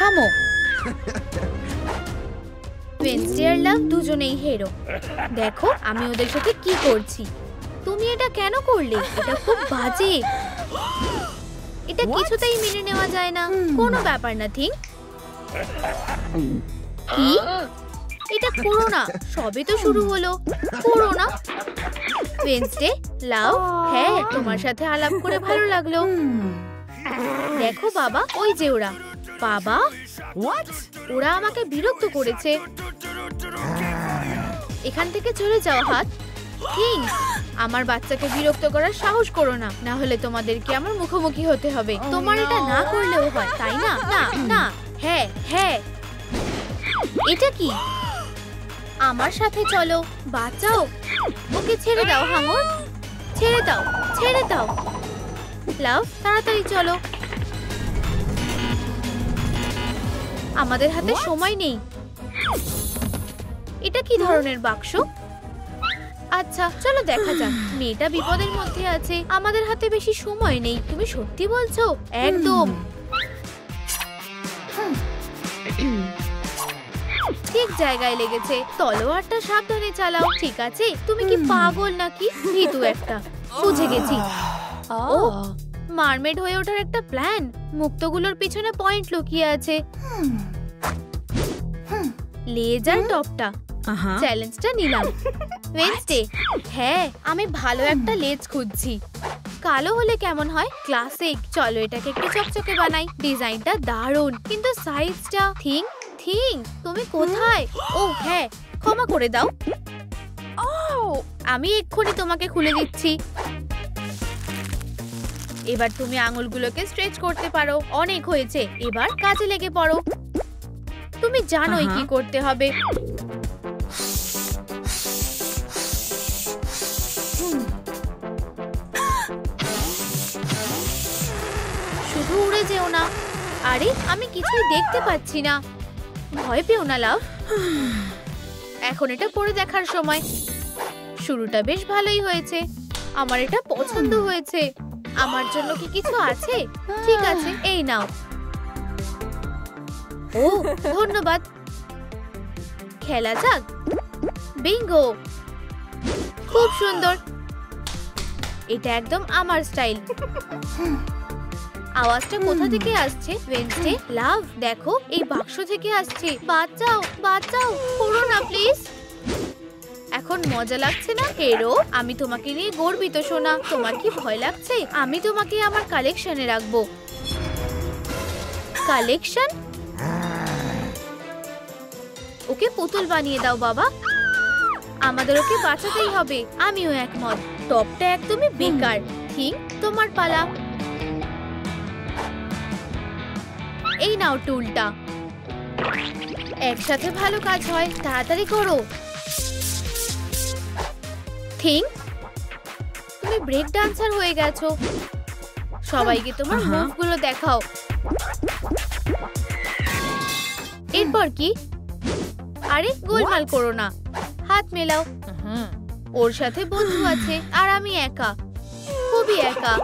থামো। ওয়েডনেসডে আর লাভ দুজনেই হেরো। দেখো আমি ওদের সাথে কি করছি। তুমি এটা কেন করলে? এটা খুব বাজে। এটা কিছুতেই মেনে নেওয়া যায় না। কোনো ব্যাপার না থিং। কি? এটা করো না, সবে তো শুরু হলো। করো না। ওয়েডনেসডে, লাভ, হ্যাঁ তোমার সাথে আলাপ করে ভালো লাগলো। দেখো বাবা, ওই যে ওরা। বাবা, ওরা আমাকে বিরক্ত করেছে। এখান থেকে চলে যাও হাত। কিং, আমার বাচ্চাকে বিরক্ত করার সাহস করো না, না হলে তোমাদেরকে আমার মুখোমুখি হতে হবে। তোমার এটা না করলেও হয়, তাই না? না না, হ্যাঁ হ্যাঁ। এটা কি? আমার সাথে চলো, বাঁচাও। ওকে ছেড়ে দাও হাঙর, ছেড়ে দাও, ছেড়ে দাও। লাভ, তাড়াতাড়ি চলো, আমাদের হাতে সময় নেই। এটা কি ধরনের বাক্স? আচ্ছা চলো দেখা যাক। মেয়েটা বিপদের মধ্যে আছে, আমাদের হাতে বেশি সময় নেই। তুমি সত্যি বলছো? একদম ঠিক জায়গায় লেগেছে। তলোয়ারটা সাবধানে চালাও, ঠিক আছে? তুমি কি পাগল নাকি? ভীতু একটা। বুঝে গেছি। ও, মারমেড হয়ে ওঠার একটা প্ল্যান। মুক্তগুলোর পিছনে পয়েন্ট লুকিয়ে আছে। লেজার টপটা। চ্যালেঞ্জটা নিলাম। ওয়েডনেসডে, হ্যাঁ আমি ভালো একটা লেজ খুঁজছি। কালো হলে কেমন হয়? ক্লাসিক। চলো এটাকে একটু চকচকে বানাই। ডিজাইনটা দারুণ, কিন্তু সাইজটা। থিং থিং, তুমি কোথায়? ও হ্যাঁ, ক্ষমা করে দাও। আমি এক্ষুনি তোমাকে খুলে দিচ্ছি। এবার তুমি আঙুলগুলোকে স্ট্রেচ করতে পারো। অনেক হয়েছে, এবার কাজে লেগে পড়ো। তুমি জানোই কি করতে হবে। শুধু উড়ে যেও না। আরে আমি কিছুই দেখতে পাচ্ছি না। ভয় পেও না লাভ, এখন এটা পরে দেখার সময়। শুরুটা বেশ ভালোই হয়েছে, আমার এটা পছন্দ হয়েছে। আমার জন্য কি কিছু আছে? ঠিক আছে, এই নাও। ও ধন্যবাদ। খেলা যাক। বিঙ্গো, খুব সুন্দর। এটা একদম আমার স্টাইল। আওয়াজটা কোথা থেকে আসছে? ওয়েডনেসডে, লাভ দেখো, এই বাক্স থেকে আসছে। বাঁচাও বাঁচাও, করো না প্লিজ। এখন মজা লাগছে না? হেরো, আমি তোমাকে নিয়ে গর্বিত সোনা। তোমার কি ভয় লাগছে? আমি তোমাকে আমার কালেকশনে রাখবো। কালেকশন? ওকে পুতুল বানিয়ে দাও বাবা। আমাদের ওকে বাঁচাতেই হবে। আমিও একমত। টপটা একদমই বেকার। ঠিক, তোমার পালা। এই নাও টুলটা। একসাথে ভালো কাজ হয়, তাড়াতাড়ি করো। থিং, তুমি ব্রেক ডান্সার হয়ে গেছো। সবাইকে তোমার মুভগুলো দেখাও। এরপর কি? আরে গোলমাল করো না, হাত মেলাও। ওর সাথে বন্ধু আছে আর আমি একা, খুবই একা।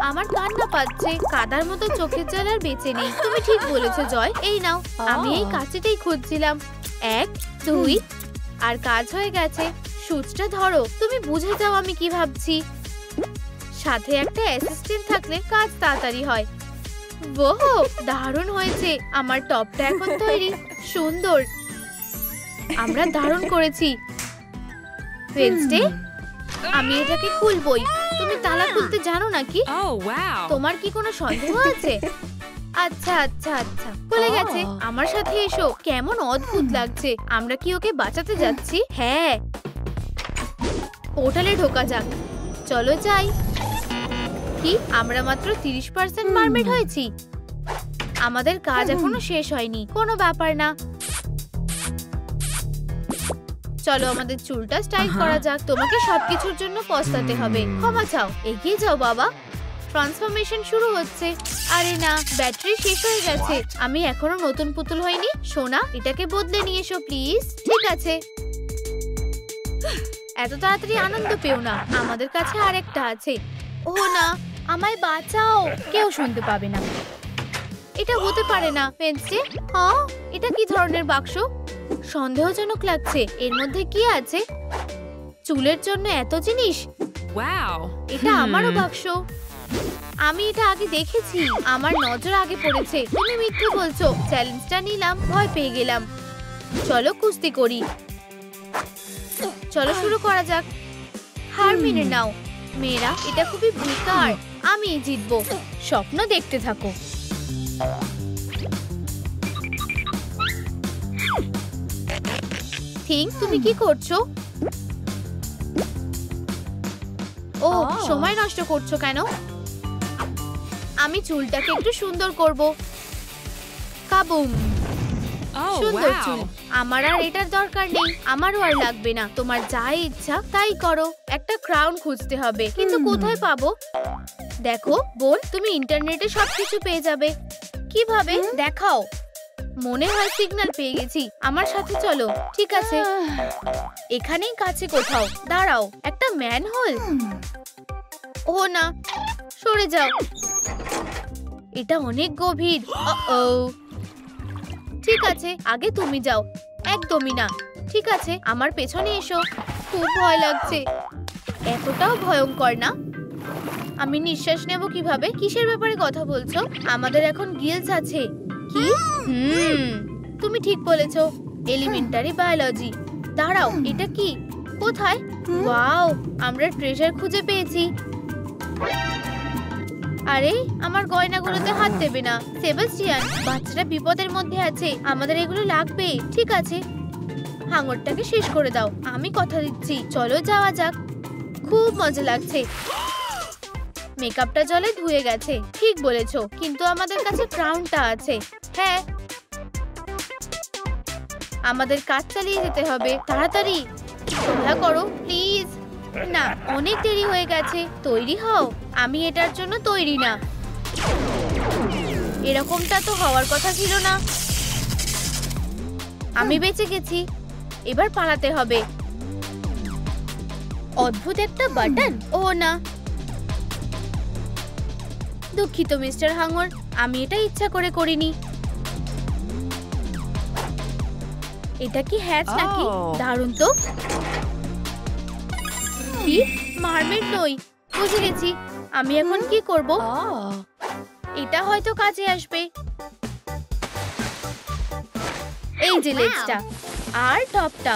আমার কান্না পাচ্ছে। কাদার মতো চোখের জল আর বেঁচে নেই। তুমি ঠিক বলেছো জয়। এই নাও, আমি এই কাঁচিটাই খুঁজছিলাম। 1 2 আর কাজ হয়ে গেছে। সুচটা ধরো। তুমি বুঝে যাও আমি কি ভাবছি। সাথে একটা অ্যাসিস্ট্যান্ট থাকলে কাজ তাড়াতাড়ি হয়। ওহো, দারুণ হয়েছে। আমার টপটা এখন তৈরি। সুন্দর, আমরা দারুণ করেছি। ওয়েডনেসডে, আমি এটাকে খুলবই। তুমি তালা খুলতে জানো নাকি? তোমার কি কোনো সন্দেহ আছে? আচ্ছা আচ্ছা আচ্ছা, খুলে গেছে। আমার সাথে এসো। কেমন অদ্ভুত লাগছে। আমরা কি ওকে বাঁচাতে যাচ্ছি? হ্যাঁ, পোর্টালে ঢোকা যাক। চলো যাই। কি, আমরা মাত্র 30% মারমেড হয়েছি। আমাদের কাজ এখনো শেষ হয়নি। কোনো ব্যাপার না, চলো আমাদের চুলটা স্টাইল করা যাক। তোমাকে সবকিছুর জন্য পস্তাতে হবে। ক্ষমা চাও। এগিয়ে যাও বাবা, ট্রান্সফরমেশন শুরু হচ্ছে। আরে না, ব্যাটারি শেষ হয়ে গেছে। আমি এখনো নতুন পুতুল হইনি। সোনা, এটাকে বদলে নিয়ে এসো প্লিজ। ঠিক আছে। এত তাড়াতাড়ি আনন্দ পেও না, আমাদের কাছে আরেকটা আছে। ও না, আমায় বাঁচাও। কেউ শুনতে পাবে না। এটা হতে পারে না। পেন্সে, হ্যাঁ, এটা কি ধরনের বাক্স? সন্দেহজনক লাগছে। এর মধ্যে কি আছে? চুলের জন্য এত জিনিস। ওয়াও, এটা আমারও বাক্স। আমি এটা আগে দেখেছি, আমার নজর আগে পড়েছে। তুমি মিথ্যে বলছো। চ্যালেঞ্জটা নিলাম, ভয় পেয়ে গেলাম। চলো কুস্তি করি। চলো শুরু করা যাক। হার মেনে নাও মেয়েরা, এটা খুবই বেকার। আমি জিতবো। স্বপ্ন দেখতে থাকো। থিং, তুমি কি করছো? ও, সময় নষ্ট করছো কেন? আমি চুলটাকে একটু সুন্দর করব। কাবুম, সুন্দর চুল। আমার আর এটার দরকার নেই। আমারও আর লাগবে না। তোমার যা ইচ্ছা তাই করো। একটা ক্রাউন খুঁজতে হবে, কিন্তু কোথায় পাবো? দেখো বোন, তুমি ইন্টারনেটে সবকিছু পেয়ে যাবে। কিভাবে দেখাও? মনে হয় সিগন্যাল পেয়ে গেছি। আমার সাথে চলো। ঠিক আছে, এখানেই কাছে কোথাও। দাঁড়াও, একটা ম্যানহোল। ও না, সরে যাও। এটা অনেক গভীর। ঠিক আছে, আগে তুমি যাও। একদমই না। ঠিক আছে, আমার পেছনে এসো। খুব ভয় লাগছে। এতটাও ভয়ঙ্কর না। আমি নিঃশ্বাস নেব কিভাবে? কিসের ব্যাপারে কথা বলছো? আমাদের এখন গিলস আছে। কি? তুমি ঠিক বলেছো। Elementary biology. দাঁড়াও, এটা কি? কোথায়? ওয়াও, আমরা ট্রেজার খুঁজে পেয়েছি। আরে, আমার গয়নাগুলোতে হাত দেবে না। সেবাস্টিয়ান, বাচ্চাটা বিপদের মধ্যে আছে। আমাদের এগুলো লাগবে। ঠিক আছে, হাঙরটাকে শেষ করে দাও। আমি কথা দিচ্ছি। চলো যাওয়া যাক। খুব মজা লাগছে। মেকআপটা জলে ধুয়ে গেছে। ঠিক বলেছো, কিন্তু আমাদের কাছে ক্রাউনটা আছে। হ্যাঁ, আমাদের কাজ চালিয়ে যেতে হবে। তাড়াতাড়ি দয়া করো প্লিজ। না, অনেক দেরি হয়ে গেছে। তৈরি হও। আমি এটার জন্য তৈরি না। এরকমটা তো হওয়ার কথা ছিল না। আমি বেঁচে গেছি। এবার পালাতে হবে। অদ্ভুত একটা বাটন। ও না, দুঃখিত মিস্টার হাঙর, আমি এটা ইচ্ছা করে করিনি। এটা কি হ্যাচ নাকি? দারুণ তো। কি? মারমেড নই। বুঝে গেছি। আমি এখন কি করব? এটা হয়তো কাজে আসবে। এই যে লেজটা আর টপটা।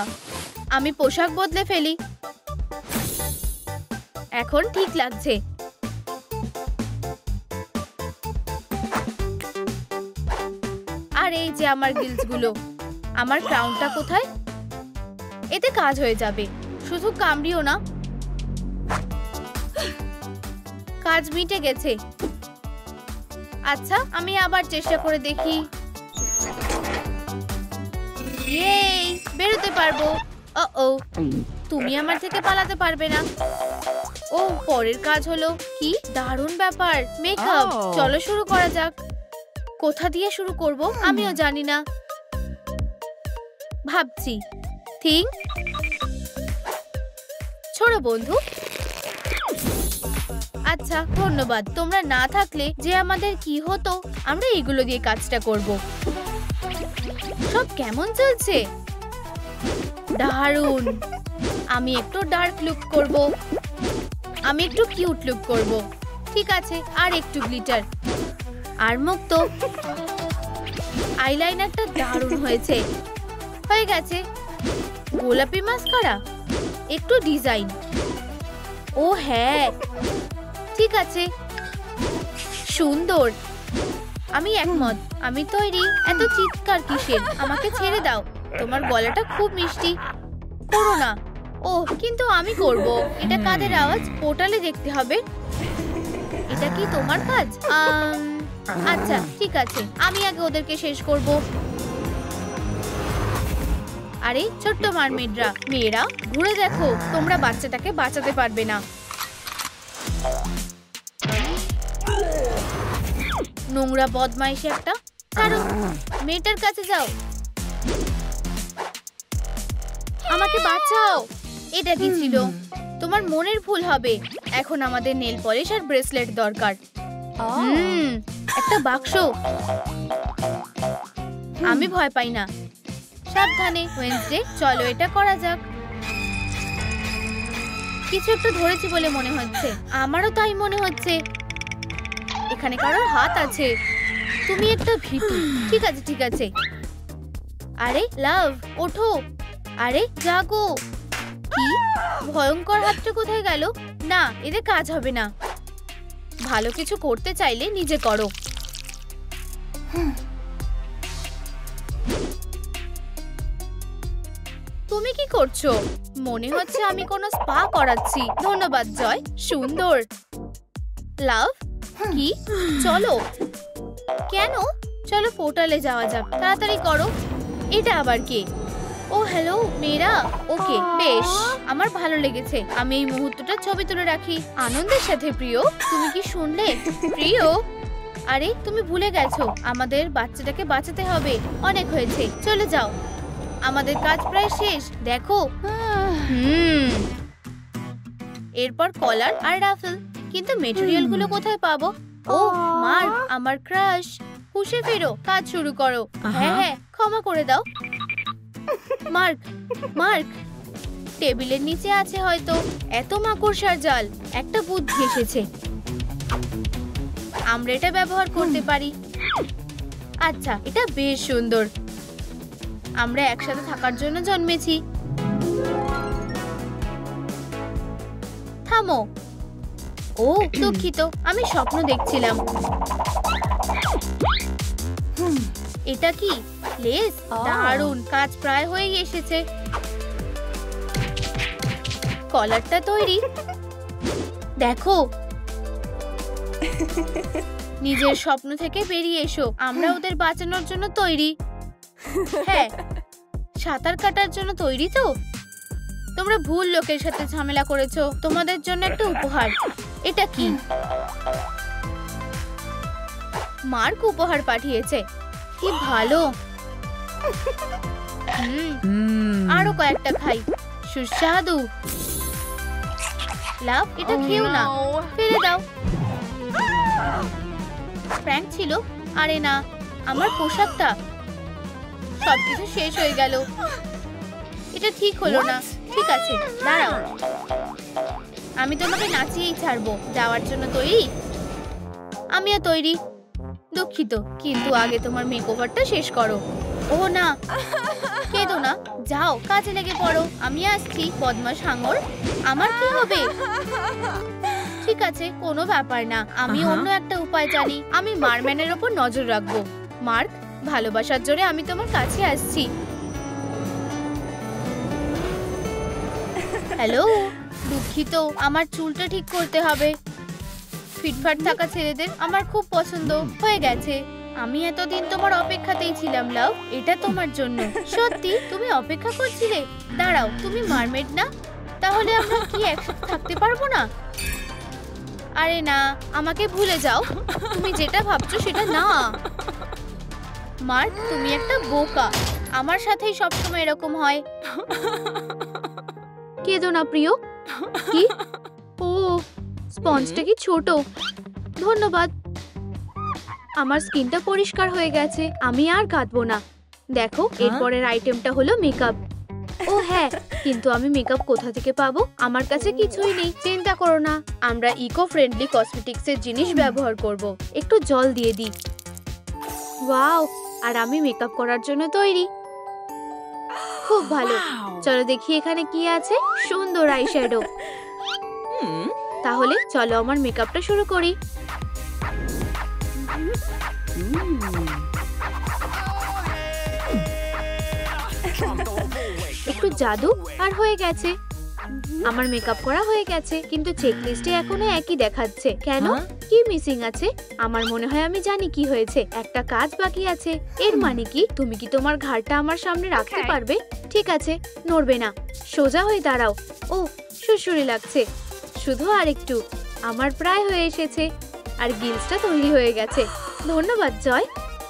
আমি পোশাক বদলে ফেলি। এখন ঠিক লাগছে। আর এই যে আমার গিলস গুলো। আমার ক্রাউনটা কোথায়? এতে কাজ হয়ে যাবে। শুধু কামড়িও না। কাজ মিটে গেছে। আচ্ছা, আমি আবার চেষ্টা করে দেখি। ইয়েই, বেরোতে পারবো। ও, তুমি আমার থেকে পালাতে পারবে না। ও, পরের কাজ হলো। কি দারুণ ব্যাপার। মেকআপ। চলো শুরু করা যাক। কোথা দিয়ে শুরু করব আমিও জানি না। ভাবছি। থিং, ছোড়ো বন্ধু। আচ্ছা, ধন্যবাদ। তোমরা না থাকলে যে আমাদের কি হতো। আমরা এগুলো দিয়ে কাজটা করব। সব কেমন চলছে? দারুণ। আমি একটু ডার্ক লুক করব। আমি একটু কিউট লুক করব। ঠিক আছে, আর একটু গ্লিটার। আর মুক্ত। আইলাইনারটা দারুণ হয়েছে। হয়ে গেছে। গোলাপি মাস্কারা, একটু ডিজাইন। ও হ্যাঁ, ঠিক আছে, সুন্দর। আমি একমত। আমি তৈরি। এত চিৎকার কিসের? আমাকে ছেড়ে দাও। তোমার গলাটা খুব মিষ্টি। করো না। ও, কিন্তু আমি করব। এটা কাদের আওয়াজ? পোর্টালে দেখতে হবে। এটা কি তোমার কাজ? আচ্ছা, ঠিক আছে, আমি আগে ওদেরকে শেষ করব। আরে ছোট্ট মারমেডরা, মেয়েরা ঘুরে দেখো। তোমরা বাচ্চাটাকে বাঁচাতে পারবে না। নোংরা বদমাইশ একটা। ছাড়ো, মেয়েটার কাছে যাও। আমাকে বাঁচাও। এটা কি ছিল? তোমার মনের ভুল হবে। এখন আমাদের নেল পলিশ আর ব্রেসলেট দরকার। একটা বাক্স। আমি ভয় পাই না। সাবধানে ওয়েডনেসডে, চলো এটা করা যাক। কিছু একটা ধরেছি বলে মনে হচ্ছে। আমারও তাই মনে হচ্ছে। এখানে কারোর হাত আছে। তুমি একটা ভীতু। ঠিক আছে ঠিক আছে। আরে লাভ, ওঠো। আরে জাগো। কি ভয়ঙ্কর হাতটা কোথায় গেল? না, এতে কাজ হবে না। ভালো কিছু করতে চাইলে নিজে করো। তুমি কি করছো? মনে হচ্ছে আমি কোনো স্পা করাচ্ছি। ধন্যবাদ জয়, সুন্দর। লাভ, কি? চলো। কেন? চলো পোর্টালে যাওয়া যাক। তাড়াতাড়ি করো। এটা আবার কে? ও হ্যালো মেয়েরা। ওকে, বেশ, আমার ভালো লেগেছে। আমি এই মুহূর্তটা ছবি তুলে রাখি আনন্দের সাথে। প্রিয়, তুমি কি শুনলে? প্রিয়, আরে তুমি ভুলে গেছো, আমাদের বাচ্চাটাকে বাঁচাতে হবে। অনেক হয়েছে, চলে যাও। আমাদের কাজ প্রায় শেষ। দেখো। এরপর কলার আর রাফেল। কিন্তু মেটেরিয়াল গুলো কোথায় পাবো? ও মার্ক, আমার ক্রাশ। হুশে ফেরো, কাজ শুরু করো। হ্যাঁ হ্যাঁ, ক্ষমা করে দাও। মার্ক, মার্ক, টেবিলের নিচে আছে হয়তো। এত মাকড়সার জাল। একটা বুদ্ধি এসেছে। আমরা এটা ব্যবহার করতে পারি। আচ্ছা, এটা বেশ সুন্দর। আমরা একসাথে থাকার জন্য জন্মেছি। থামো। ও দুঃখিত, আমি স্বপ্ন দেখছিলাম। এটা কি লেস? দারুণ, কাজ প্রায় হয়ে এসেছে। কলারটা তৈরি। দেখো, নিজের স্বপ্ন থেকে বেরিয়ে এসো। আমরা ওদের বাঁচানোর জন্য তৈরি। হ্যাঁ, সাঁতার কাটার জন্য তৈরি তো? তোমরা ভুল লোকের সাথে ঝামেলা করেছো। তোমাদের জন্য একটা উপহার। এটা কি? মার্ক উপহার পাঠিয়েছে। কি ভালো। আরো কয়েকটা খাই। সুস্বাদু। লাভ, এটা খেও না, ফেলে দাও। প্র্যাঙ্ক ছিল। আরে না, আমার পোশাকটা। সবকিছু শেষ হয়ে গেল। এটা ঠিক হলো না। ঠিক আছে, দাঁড়াও। আমি তোমাকে নাচিয়েই ছাড়বো। যাওয়ার জন্য তৈরি? আমিও তৈরি। দুঃখিত, কিন্তু আগে তোমার মেকওভারটা শেষ করো। ও না, কেঁদো না, যাও কাজে লেগে পড়ো। আমি আসছি, বদমাশ হাঙর। আমার কি হবে? ঠিক আছে, কোনো ব্যাপার না। আমি অন্য একটা উপায় জানি। আমি মারম্যানের ওপর নজর রাখবো। মার্ক, ভালোবাসার জোরে আমি তোমার কাছে আসছি। হ্যালো, দুঃখিত, আমার চুলটা ঠিক করতে হবে। ফিটফাট থাকা ছেলেদের আমার খুব পছন্দ। হয়ে গেছে। আমি এতদিন তোমার অপেক্ষাতেই ছিলাম লাভ। এটা তোমার জন্য। সত্যি? তুমি অপেক্ষা করছিলে? দাঁড়াও, তুমি মারমেড না? তাহলে আমরা কি একসাথে থাকতে পারবো না? আরে না, আমাকে ভুলে যাও। তুমি যেটা ভাবছো সেটা না। মার্ক, তুমি একটা বোকা। আমার সাথেই সবসময় এরকম হয়। কেঁদো না প্রিয়। কি? ও, স্পঞ্জটা কি ছোট। ধন্যবাদ। আমার স্কিনটা পরিষ্কার হয়ে গেছে। আমি আর কাঁদবো না। দেখো, এরপরের আইটেমটা হলো মেকআপ। ও হ্যাঁ, কিন্তু আমি মেকআপ কোথা থেকে পাবো? আমার কাছে কিছুই নেই। চিন্তা করো না, আমরা ইকো ফ্রেন্ডলি কসমেটিক্সের জিনিস ব্যবহার করব। একটু জল দিয়ে দিই। ওয়াও, আর আমি মেকআপ করার জন্য তৈরি। খুব ভালো। চলো দেখি এখানে কি আছে। সুন্দর আইশ্যাডো। তাহলে চলো আমার মেকআপটা শুরু করি। একটু জাদু আর হয়ে গেছে। আমার মেকআপ করা হয়ে গেছে, কিন্তু চেকলিস্টে এখনো একই দেখাচ্ছে। কেন? কি মিসিং আছে? আমার মনে হয় আমি জানি কি হয়েছে। একটা কাজ বাকি আছে। এর মানে কি? তুমি কি তোমার ঘাড়টা আমার সামনে রাখতে পারবে? ঠিক আছে, নড়বে না। সোজা হয়ে দাঁড়াও। ও, সুরসুরি লাগছে। শুধু আরেকটু। আমার প্রায় হয়ে এসেছে। আর গিলসটা তৈরি হয়ে গেছে। ধন্যবাদ জয়,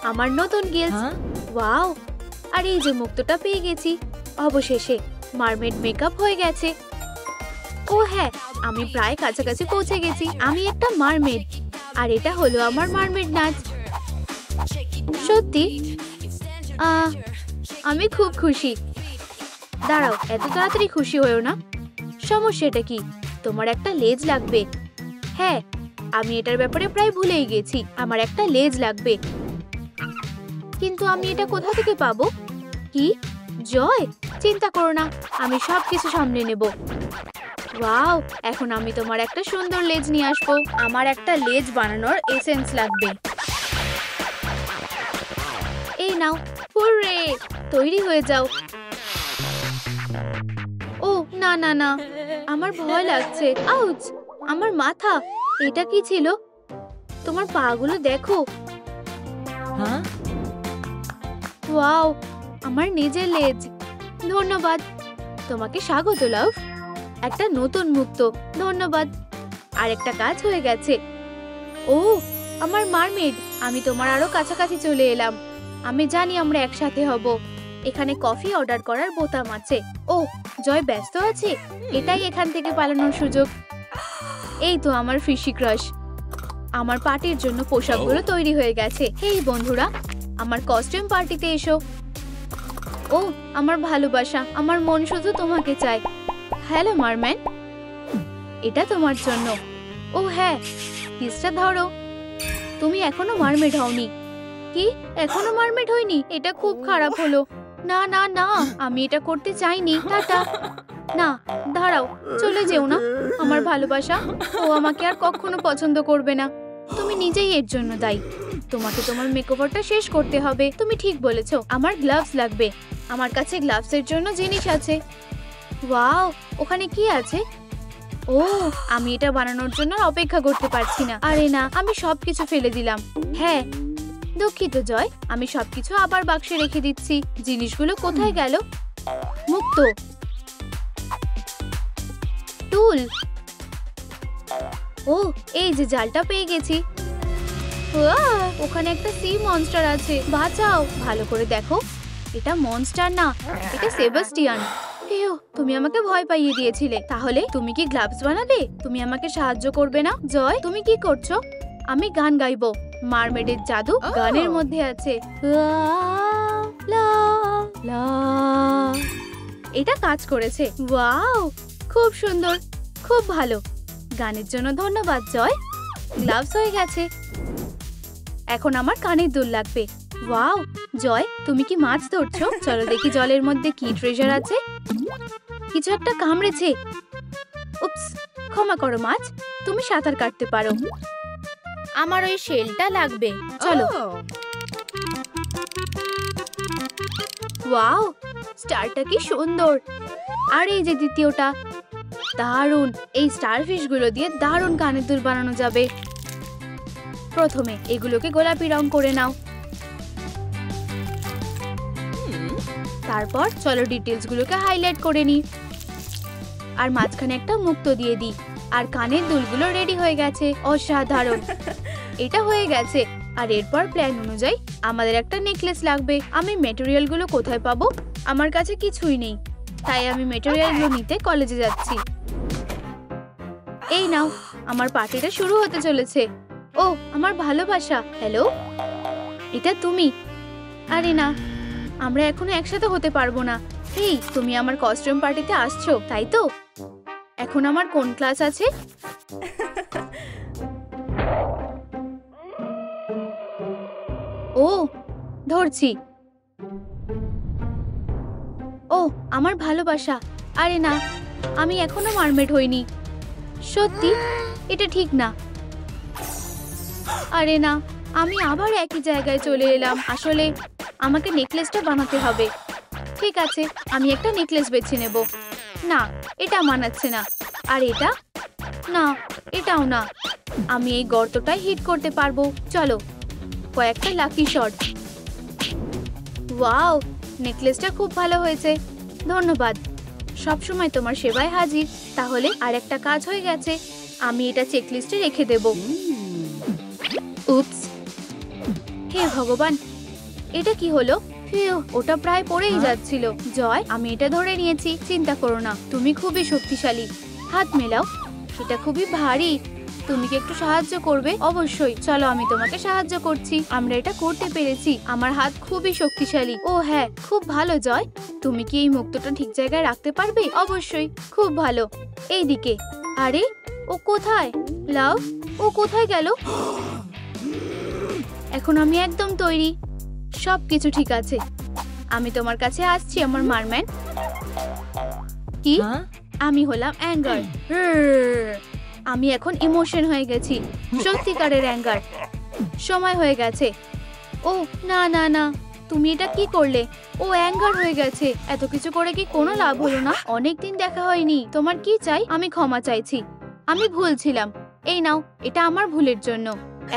আমার নতুন গিলস। ওয়াও, আর এই যে মুক্তটা পেয়ে গেছি। অবশেষে মারমেড মেকআপ হয়ে গেছে। ও হ্যাঁ, আমি প্রায় কাছাকাছি পৌঁছে গেছি। আমি একটা মারমেড, আর এটা হলো আমার মারমেড নাচ। সত্যি? আমি খুব খুশি। দাঁড়াও, এত তাড়াতাড়ি খুশি হয়েও না। সমস্যাটা কি? তোমার একটা লেজ লাগবে। হ্যাঁ, আমি এটার ব্যাপারে প্রায় ভুলেই গেছি। আমার একটা লেজ লাগবে, কিন্তু আমি এটা কোথা থেকে পাবো? কি জয়, চিন্তা করো না, আমি সবকিছু সামলে নেব। ওয়াও, এখন আমি তোমার একটা সুন্দর লেজ নিয়ে আসবো। আমার একটা লেজ বানানোর এসেন্স লাগবে। এই নাও, হুররে, তৈরি হয়ে যাও। ও না না না, আমার ভয় লাগছে। আউচ, আমার মাথা। এটা কি ছিল? তোমার পাগুলো দেখো। ওয়াও, আমার নিজের লেজ। ধন্যবাদ। তোমাকে স্বাগত লাভ। একটা নতুন মুক্ত। ধন্যবাদ। আর একটা কাজ হয়ে গেছে। ও আমার মারমেড, আমি তোমার আরো কাছাকাছি চলে এলাম। আমি জানি আমরা একসাথে হব। এখানে কফি অর্ডার করার বোতাম আছে। ও জয় ব্যস্ত আছে? এটাই এখান থেকে পালানোর সুযোগ। এই তো আমার ফিশি ক্রাশ। আমার পার্টির জন্য পোশাকগুলো তৈরি হয়ে গেছে। হেই বন্ধুরা, আমার কস্টিউম পার্টিতে এসো। ও আমার ভালোবাসা, আমার মন শুধু তোমাকে চায়। হ্যালো মারম্যান, এটা তোমার জন্য। ও হ্যাঁ, কিসটা ধরো। তুমি এখনো মারমেড হওনি। কি এখনো মারমেড হয়নি? এটা খুব খারাপ হলো। না না না, আমি এটা করতে চাইনি। টাটা। না দাঁড়াও, চলে যেও না আমার ভালোবাসা। ও আমাকে আর কখনো পছন্দ করবে না। তুমি নিজেই এর জন্য দায়ী। তোমাকে তোমার মেকওভারটা শেষ করতে হবে। তুমি ঠিক বলেছো, আমার গ্লাভস লাগবে। আমার কাছে গ্লাভসের জন্য জিনিস আছে। ওয়াও, ওখানে কি আছে? ও আমি এটা বানানোর জন্য অপেক্ষা করতে পারছি না। আরে না, আমি সবকিছু ফেলে দিলাম। হ্যাঁ দুঃখিত জয়, আমি সবকিছু আবার বাক্সে রেখে দিচ্ছি। জিনিসগুলো কোথায় গেল? মুক্ত টুল। ও এই যে জালটা পেয়ে গেছি। ওখানে একটা সি মনস্টার আছে। বাঁচাও, ভালো করে দেখো। এটা মনস্টার না, এটা সেবাস্টিয়ান। তুমি আমাকে ভয় পাইয়ে দিয়েছিলে। তাহলে তুমি কি গ্লাভস বানাবে? তুমি আমাকে সাহায্য করবে না? জয় তুমি কি করছো? আমি গান গাইবো। মারমেডের জাদু গানের মধ্যে আছে। এটা কাজ করেছে। ওয়াও, খুব সুন্দর, খুব ভালো। গানের জন্য ধন্যবাদ জয়। গ্লাভস হয়ে গেছে। এখন আমার কানের দুল লাগবে। ওয়াও জয়, তুমি কি মাছ ধরছো? চলো দেখি জলের মধ্যে কি ট্রেজার আছে। কিছু একটা কামড়েছে। উপস, ক্ষমা করো মাছ, তুমি সাঁতার কাটতে পারো। আমার ওই শেলটা লাগবে। চলো। ওয়াও, স্টারটা কি সুন্দর। আর এই যে দ্বিতীয়টা, দারুণ। এই স্টারফিশ গুলো দিয়ে দারুণ কানের দুল বানানো যাবে। প্রথমে এগুলোকে গোলাপি রং করে নাও। তারপর চলো ডিটেলস গুলোকে হাইলাইট করে নি। আর মাঝখানে একটা মুক্তো দিয়ে দিই। আর কানের দুলগুলো রেডি হয়ে গেছে। অসাধারণ, এটা হয়ে গেছে। আর এরপর প্ল্যান অনুযায়ী আমাদের একটা নেকলেস লাগবে। আমি মেটেরিয়াল গুলো কোথায় পাবো? আমার কাছে কিছুই নেই, তাই আমি মেটেরিয়াল গুলো নিতে কলেজে যাচ্ছি। এই নাও, আমার পার্টিটা শুরু হতে চলেছে। ও আমার ভালোবাসা, হ্যালো, এটা তুমি? আরে না, আমরা এখনো একসাথে হতে পারবো না। এই তুমি আমার কস্টিউম পার্টিতে আসছো, তাই তো? এখন আমার কোন ক্লাস আছে? ও ধরছি। ও আমার ভালোবাসা। আরে না, আমি এখনো মারমেড হইনি। সত্যি এটা ঠিক না। আরে না, আমি আবার একই জায়গায় চলে এলাম। আসলে আমাকে নেকলেসটা বানাতে হবে। ঠিক আছে, আমি একটা নেকলেস বেছে নেব। না, এটা মানাচ্ছে না। আর এটা না, এটাও না। আমি এই গর্তটাই হিট করতে পারবো। চলো, কয়েকটা লাকি শট। ওয়াও, নেকলেসটা খুব ভালো হয়েছে। ধন্যবাদ, সবসময় তোমার সেবায় হাজির। তাহলে আর একটা কাজ হয়ে গেছে। আমি এটা চেকলিস্টে রেখে দেব। উপস, হে ভগবান, এটা কি হলো? ওটা প্রায় পড়েই যাচ্ছিল। জয়, আমি এটা ধরে নিয়েছি। চিন্তা করো না, তুমি খুবই শক্তিশালী। হাত মেলাও, এটা খুবই ভারী। তুমি কি একটু সাহায্য করবে? অবশ্যই, চলো আমি তোমাকে সাহায্য করছি। আমরা এটা করতে পেরেছি। আমার হাত খুবই শক্তিশালী। ও হ্যাঁ, খুব ভালো জয়। তুমি কি এই মুক্তোটা ঠিক জায়গায় রাখতে পারবে? অবশ্যই, খুব ভালো। এইদিকে। আরে ও কোথায়? লাভ, ও কোথায় গেল? এখন আমি একদম তৈরি। সবকিছু ঠিক আছে। আমি তোমার কাছে আসছি আমার মারম্যান। কি? আমি হলাম অ্যাঙ্গার। আমি এখন ইমোশন হয়ে গেছি, সত্যিকারের অ্যাঙ্গার। সময় হয়ে গেছে। ও না না না, তুমি এটা কি করলে? ও অ্যাঙ্গার হয়ে গেছে। এত কিছু করে কি কোনো লাভ হলো না? অনেকদিন দেখা হয়নি। তোমার কি চাই? আমি ক্ষমা চাইছি, আমি ভুল ছিলাম। এই নাও, এটা আমার ভুলের জন্য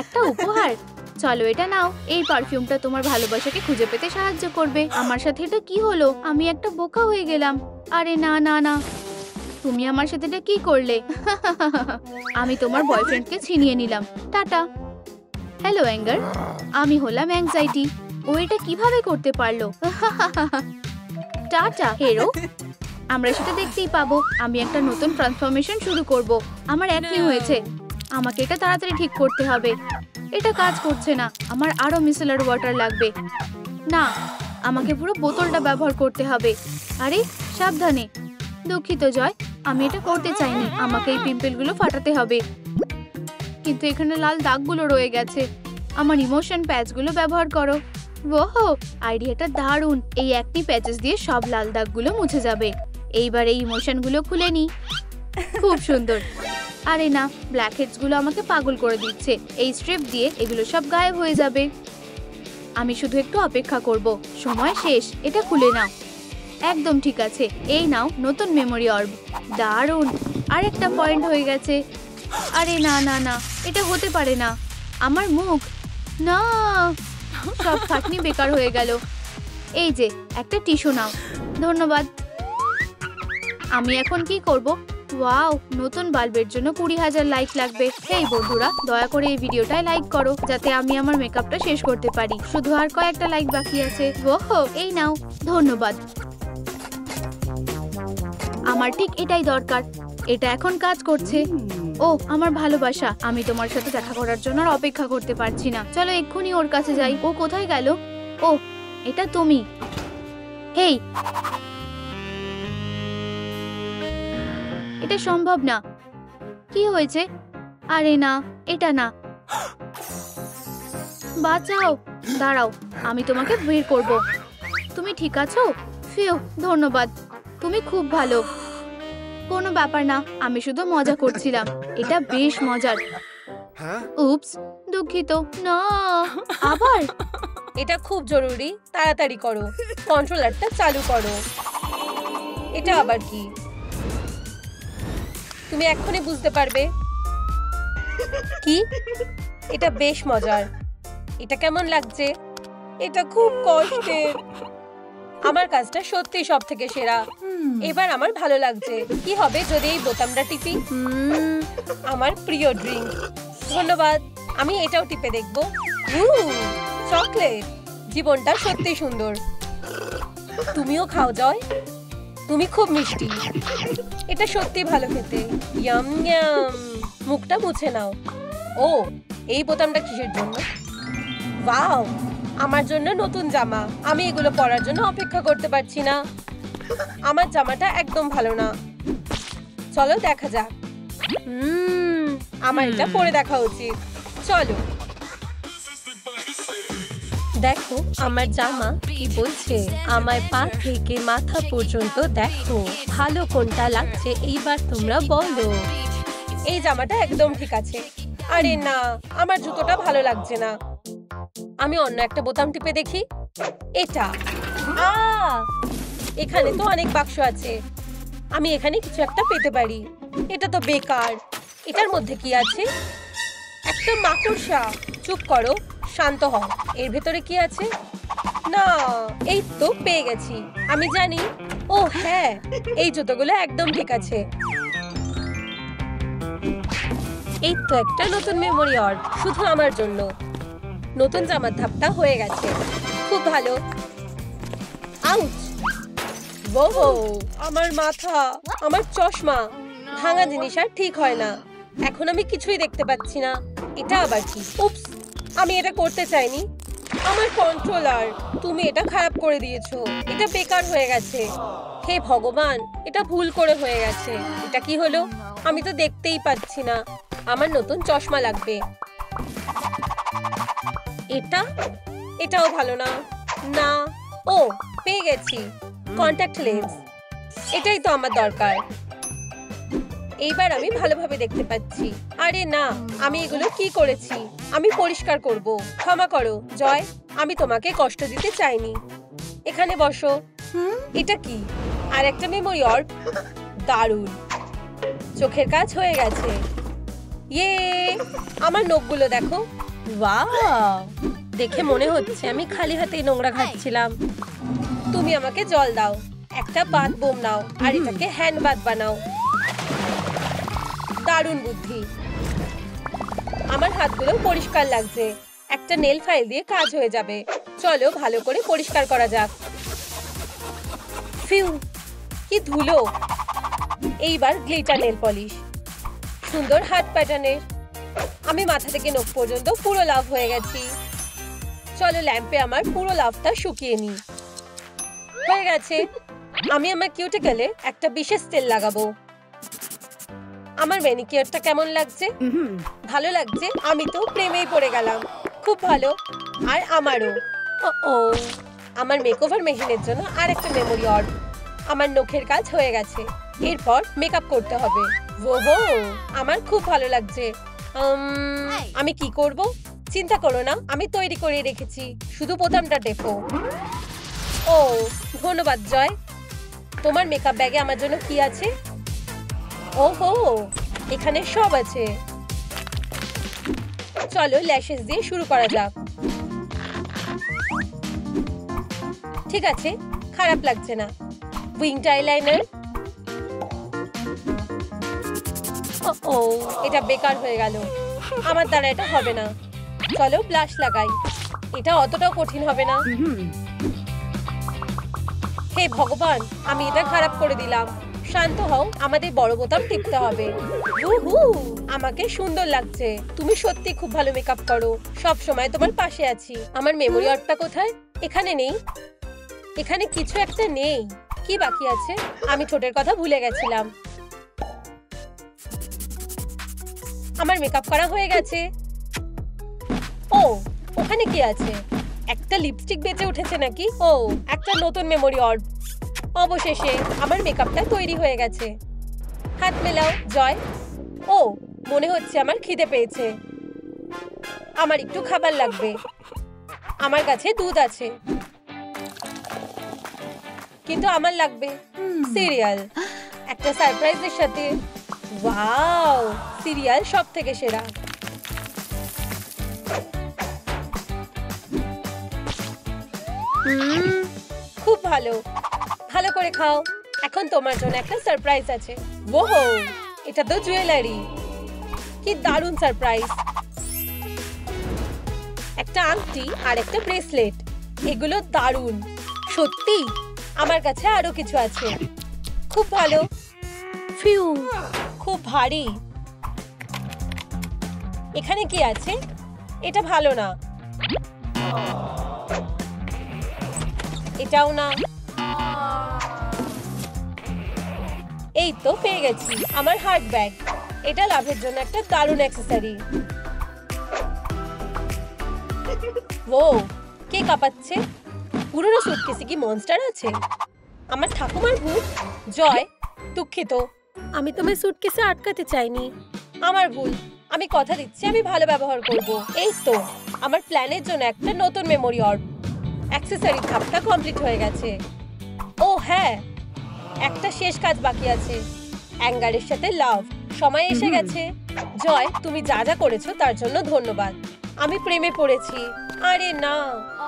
একটা উপহার। চলো এটা নাও। এই পারফিউমটা তোমার ভালোবাসাকে খুঁজে পেতে সাহায্য করবে। আমার সাথে এটা কি হলো? আমি একটা বোকা হয়ে গেলাম। আরে না না না, তুমি আমার সাথে এটা কি করলে? আমি তোমার বয়ফ্রেন্ডকে ছিনিয়ে নিলাম। টাটা। হ্যালো অ্যাঙ্গার, আমি হলাম অ্যাংজাইটি। ও এটা কিভাবে করতে পারলো? Tata hero. আমরা সেটা দেখতেই পাবো। আমি একটা নতুন ট্রান্সফরমেশন শুরু করব। আমার অ্যাকনি হয়েছে, আমাকে এটা তাড়াতাড়ি ঠিক করতে হবে। এটা কাজ করছে না। আমার আরো মিসেলার ওয়াটার লাগবে। না, আমাকে পুরো বোতলটা ব্যবহার করতে হবে। আরে সাবধানে। দুঃখিত জয়, আমি এটা করতে চাইনি। আমাকে এই পিম্পলগুলো ফাটাতে হবে। কিন্তু এখানে লাল দাগগুলো রয়ে গেছে। আমার ইমোশন প্যাচগুলো ব্যবহার করো। ওহো, আইডিয়াটা দারুণ। এই অ্যাকনি প্যাচেস দিয়ে সব লাল দাগগুলো মুছে যাবে। এইবার এই ইমোশনগুলো খুলে নি। খুব সুন্দর। আরে না, ব্ল্যাক হেডস গুলো আমাকে পাগল করে দিচ্ছে। এই স্ট্রিপ দিয়ে এগুলো সব গায়েব হয়ে যাবে। আমি শুধু একটু অপেক্ষা করব। সময় শেষ। এটা খুলে নাও। একদম ঠিক আছে। এই নাও নতুন মেমোরি অর্ব। দারুণ, আরেকটা পয়েন্ট হয়ে গেছে। আরে না না না, এটা হতে পারে না। আমার মুখ, না, সব খাটনি বেকার হয়ে গেল। এই যে একটা টিস্যু নাও। ধন্যবাদ। আমি এখন কি করব? ওয়াও, নতুন বাল্বের জন্য 20,000 লাইক লাগবে। এই বন্ধুরা, দয়া করে এই ভিডিওটায় লাইক করো যাতে আমি আমার মেকআপটা শেষ করতে পারি। শুধু আর কয়েকটা লাইক বাকি আছে। ওহো, এই নাও। ধন্যবাদ। আমার ঠিক এটাই দরকার। এটা এখন কাজ করছে। ও আমার ভালোবাসা, আমি তোমার সাথে দেখা করার জন্য আর অপেক্ষা করতে পারছি না। চলো এক্ষুনি ওর কাছে যাই। ও কোথায় গেল? ও, এটা তুমি। হেই, এটা সম্ভব না। কি হয়েছে? আরে না, এটা না। বাঁচাও। দাঁড়াও, আমি তোমাকে বের করব। তুমি ঠিক আছো? ফিউ, ধন্যবাদ। তুমি খুব ভালো। কোনো ব্যাপার না, আমি শুধু মজা করছিলাম। এটা বেশ মজার। উপস, দুঃখিত। না, আবার? এটা খুব জরুরি, তাড়াতাড়ি করো। কন্ট্রোলারটা চালু করো। এটা আবার কি? তুমি এক্ষুনি বুঝতে পারবে। কি? এটা বেশ মজার। এটা কেমন লাগছে? এটা খুব কষ্টের। আমার কাজটা সত্যি সব থেকে সেরা। এবার আমার ভালো লাগছে। কি হবে যদি এই বোতামটা টিপি? আমার প্রিয় ড্রিঙ্ক। ধন্যবাদ। আমি এটাও টিপে দেখবো। চকলেট। জীবনটা সত্যি সুন্দর। তুমিও খাও জয়। তুমি খুব মিষ্টি। এটা সত্যি ভালো খেতে। Yam yam. মুখটা মুছে নাও। ও, এই বোতামটা কিসের জন্য? ওয়াও, আমার জন্য নতুন জামা। আমি এগুলো পরার জন্য অপেক্ষা করতে পারছি না। আমার জামাটা একদম ভালো না। চলো দেখা যাক। আমার এটা পরে দেখা উচিত। চলো। দেখো আমার জামা কি বলছে। আমার পা থেকে মাথা পর্যন্ত দেখো। ভালো কোনটা লাগছে এইবার তোমরা বলো। এই জামাটা একদম ঠিক আছে। আরে না, আমার জুতোটা ভালো লাগছে না। আমি অন্য একটা বোতাম টিপে দেখি। এটা। এখানে তো অনেক বাক্স আছে। আমি এখানে কিছু একটা পেতে পারি। এটা তো বেকার। এটার মধ্যে কি আছে? একটা মাকড়সা। চুপ করো, শান্ত হও। এর ভেতরে কি আছে? না, এই তো পেয়ে গেছি। আমি জানি। ও হ্যাঁ, এই জুতোগুলো একদম ঠিক আছে। এই তো একটা নতুন মেমোরি অর্ব, শুধু আমার জন্য। নতুন জামার ধাপটা হয়ে গেছে। খুব ভালো। আউচ! ওহো, আমার মাথা, আমার চশমা। ভাঙা জিনিস আর ঠিক হয় না। এখন আমি কিছুই দেখতে পাচ্ছি না। এটা আবার কি? উপস, আমি এটা করতে চাইনি। আমার কন্ট্রোলার, তুমি এটা খারাপ করে দিয়েছো। এটা বেকার হয়ে গেছে। হে ভগবান, এটা ভুল করে হয়ে গেছে। এটা কি হলো? আমি তো দেখতেই পাচ্ছি না। আমার নতুন চশমা লাগবে। এটাও ভালো না। না, ও পেয়ে গেছি, কন্ট্যাক্ট লেন্স। এটাই তো আমার দরকার। এইবার আমি ভালোভাবে দেখতে পাচ্ছি। আরে না, আমি এগুলো কি করেছি? আমি পরিষ্কার করব। ক্ষমা করো জয়, আমি তোমাকে কষ্ট দিতে চাইনি। এখানে বসো। এটা কি? আর একটা মেমোরি অর্ব। দারুণ, চোখের কাজ হয়ে গেছে। ইয়ে, আমার নখগুলো দেখো। ওয়াও, দেখে মনে হচ্ছে আমি খালি হাতেই নোংরা ঘাটছিলাম। তুমি আমাকে জল দাও, একটা বাথ বোম নাও আর এটাকে হ্যান্ড বাথ বানাও। দারুণ বুদ্ধি। আমার হাতগুলো পরিষ্কার লাগছে। একটা নেল ফাইল দিয়ে কাজ হয়ে যাবে। চলো ভালো করে পরিষ্কার করা যাক। ফিউ, কি ধুলো। এইবার গ্লিটার নেল পলিশ। সুন্দর হাত প্যাটার্নের। আমি মাথা থেকে নখ পর্যন্ত পুরো লাভ হয়ে গেছি। চলো ল্যাম্পে আমার পুরো লাভটা শুকিয়ে নিই। হয়ে গেছে। আমি আমার কিউটিকলে একটা বিশেষ তেল লাগাবো। আমার ম্যানিকিউরটা কেমন লাগছে? ভালো লাগছে। আমি তো প্রেমেই পড়ে গেলাম। খুব ভালো। আর আমারও। ও, আমার মেকওভার মেশিনের জন্য আর একটা মেমোরি অর্ব। আমার নখের কাজ হয়ে গেছে। এরপর মেকআপ করতে হবে। ওহো, আমার খুব ভালো লাগছে। আমি কি করব? চিন্তা করো না, আমি তৈরি করে রেখেছি। শুধু বোতামটা টেপো। ও, ধন্যবাদ জয়। তোমার মেকআপ ব্যাগে আমার জন্য কি আছে? ওহো, এখানে সব আছে। চলো ল্যাশেস দিয়ে শুরু করা যাক। ঠিক আছে, খারাপ লাগছে না। Winked eyeliner. ও, এটা বেকার হয়ে গেল। আমার দ্বারা এটা হবে না। চলো ব্লাশ লাগাই। এটা অতটাও কঠিন হবে না। হে ভগবান, আমি এটা খারাপ করে দিলাম। শান্ত হও, আমাদের বড় বোতাম টিপতে হবে। আমাকে সুন্দর লাগছে। তুমি সত্যি খুব ভালো মেকআপ করো। সব সময় তোমার পাশে আছি। আমার মেমোরি অর্বটা কোথায়? এখানে নেই। এখানে কিছু একটা নেই। কি বাকি আছে? আমি ঠোঁটের কথা ভুলে গেছিলাম। আমার মেকআপ করা হয়ে গেছে। ও, ওখানে কি আছে? একটা লিপস্টিক বেঁচে উঠেছে নাকি? ও, একটা নতুন মেমোরি অর্ব। অবশেষে আমার মেকআপটা তৈরি হয়ে গেছে। হাত মেলাও জয়। ও, মনে হচ্ছে আমার খিদে পেয়েছে। আমার একটু খাবার লাগবে। আমার কাছে দুধ আছে, কিন্তু আমার লাগবে সিরিয়াল। একটা সারপ্রাইজের সাথে। ওয়াও, সিরিয়াল সব থেকে সেরা। খুব ভালো। ভালো করে খাও। এখন তোমার জন্য একটা সারপ্রাইজ আছে। ওহো, এটা তো জুয়েলারি। কি দারুণ সারপ্রাইজ। একটা আংটি আর একটা ব্রেসলেট। এগুলো দারুণ। সত্যি, আমার কাছে আরো কিছু আছে। খুব ভালো। ফিউ, খুব ভারী। এখানে কি আছে? এটা ভালো না। এটাও না। এই তো পেয়ে গেছি, আমার হার্ট ব্যাগ। এটা লাভের জন্য একটা দারুণ অ্যাক্সেসরি। ও, কে কাঁপাচ্ছে? পুরনো সুটকেসে কি মনস্টার আছে? আমার ঠাকুমার ভূত? জয়, দুঃখিত। আমি তোমার সুটকেসে আটকাতে চাইনি। আমার ভুল। আমি কথা দিচ্ছি আমি ভালো ব্যবহার করব। এই তো, আমার প্ল্যানের জন্য একটা নতুন মেমোরি অর্ব। অ্যাক্সেসরি ধাপটা কমপ্লিট হয়ে গেছে। ও হ্যাঁ, একটা শেষ কাজ বাকি আছে। অ্যাঙ্গারের সাথে লাভ। সময় এসে গেছে। জয়, তুমি যা যা করেছো তার জন্য ধন্যবাদ। আমি প্রেমে পড়েছি। আরে না,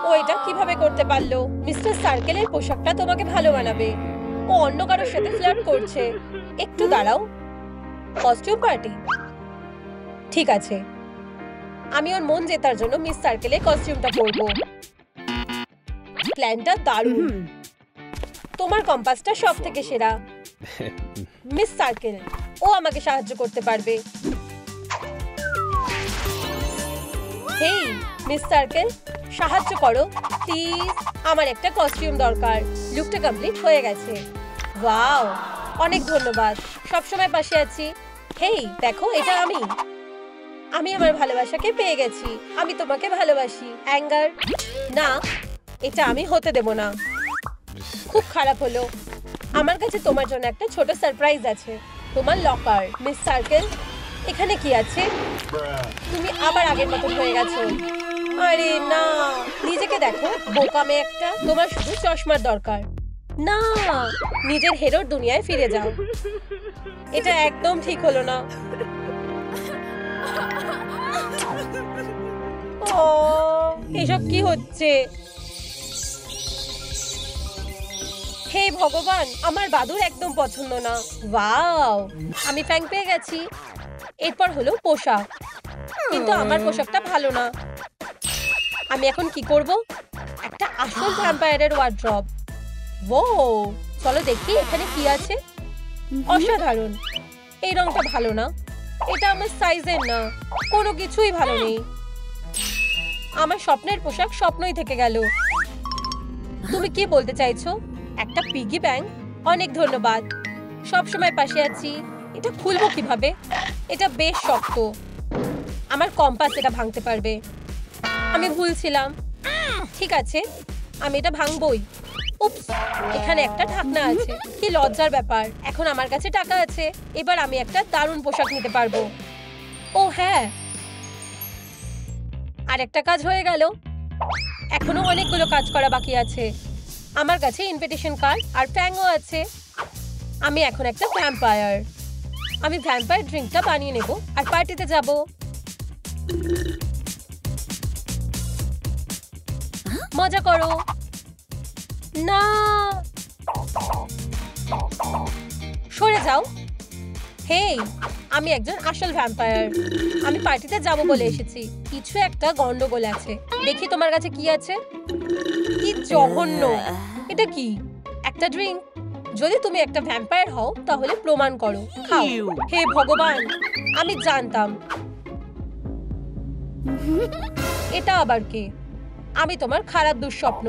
ও এটা কিভাবে করতে পারলো? মিস্টার সার্কেলের পোশাকটা তোমাকে ভালো মানাবে। ও অন্য কারোর সাথে ফ্লার্ট করছে। একটু দাঁড়াও। Costume party? ঠিক আছে, আমি ওর মন জেতার জন্য মিস সার্কেলের কস্টিউমটা পরবো। প্ল্যানটা দারুণ। তোমার কম্পাসটা সব থেকে সেরা। মিস সার্কেল, ও আমাকে সাহায্য করতে পারবে। হেই মিস সার্কেল, সাহায্য করো প্লিজ, আমার একটা কস্টিউম দরকার। লুকটা কমপ্লিট হয়ে গেছে। ওয়াও, অনেক ধন্যবাদ, সবসময় পাশে আছি। হেই দেখো, এটা আমি আমার ভালোবাসাকে পেয়ে গেছি। আমি তোমাকে ভালোবাসি। অ্যাঙ্গার না, এটা আমি হতে দেব না। খুব খারাপ হলো। আমার কাছে তোমার জন্য একটা ছোট সারপ্রাইজ আছে। তোমার লকার। মিস সার্কেল, এখানে কি আছে? তুমি আবার আগের মতন হয়ে গেছো। আরে না, নিজেকে দেখো, বোকা মেয়ে একটা। তোমার শুধু চশমার দরকার। না, নিজের হেরোর দুনিয়ায় ফিরে যাও। এটা একদম ঠিক হলো না। ও, এসব কি হচ্ছে? হে ভগবান, আমার বাদুর একদম পছন্দ না। ওয়াও, আমি ফ্যাং পেয়ে গেছি। এরপর হলো পোশাক, কিন্তু আমার পোশাকটা ভালো না। আমি এখন কি করব? একটা আসল ভ্যাম্পায়ারের ওয়ার্ড্রব। ও, চলো দেখি এখানে কি আছে। অসাধারণ। এই রংটা ভালো না, এটা আমার সাইজের না, কোনো কিছুই ভালো নেই। আমার স্বপ্নের পোশাক স্বপ্নই থেকে গেল। তুমি কি বলতে চাইছো? একটা পিগি ব্যাংক? অনেক ধন্যবাদ, সবসময় পাশে আছি। এটা খুলবো কিভাবে? এটা বেশ শক্ত। আমার কম্পাস এটা ভাঙতে পারবে। আমি ভুলছিলাম। ঠিক আছে, আমি এটা ভাঙবই। উপস, এখানে একটা ঢাকনা আছে। কি লজ্জার ব্যাপার। এখন আমার কাছে টাকা আছে, এবার আমি একটা দারুণ পোশাক নিতে পারবো। ও হ্যাঁ, আর একটা কাজ হয়ে গেল। এখনো অনেকগুলো কাজ করা বাকি আছে। আমার কাছে ইনভিটেশন কার্ড আর ফ্যাংও আছে। আমি এখন একটা ভ্যাম্পায়ার। আমি ভ্যাম্পায়ার ড্রিঙ্কটা বানিয়ে নেব আর পার্টিতে যাব। মজা করো। না, সরে যাও। হেই, আমি একজন আসল ভ্যাম্পায়ার। আমি পার্টিতে যাব বলে এসেছি। কিছু একটা গন্ডগোল আছে। দেখি তোমার কাছে কি আছে। কি জঘন্য। এটা কি? একটা ড্রিঙ্ক? যদি তুমি একটা ভ্যাম্পায়ার হও তাহলে প্রমাণ করো, খাও। হে ভগবান, আমি জানতাম। এটা আবার কে? আমি তোমার খারাপ দুঃস্বপ্ন।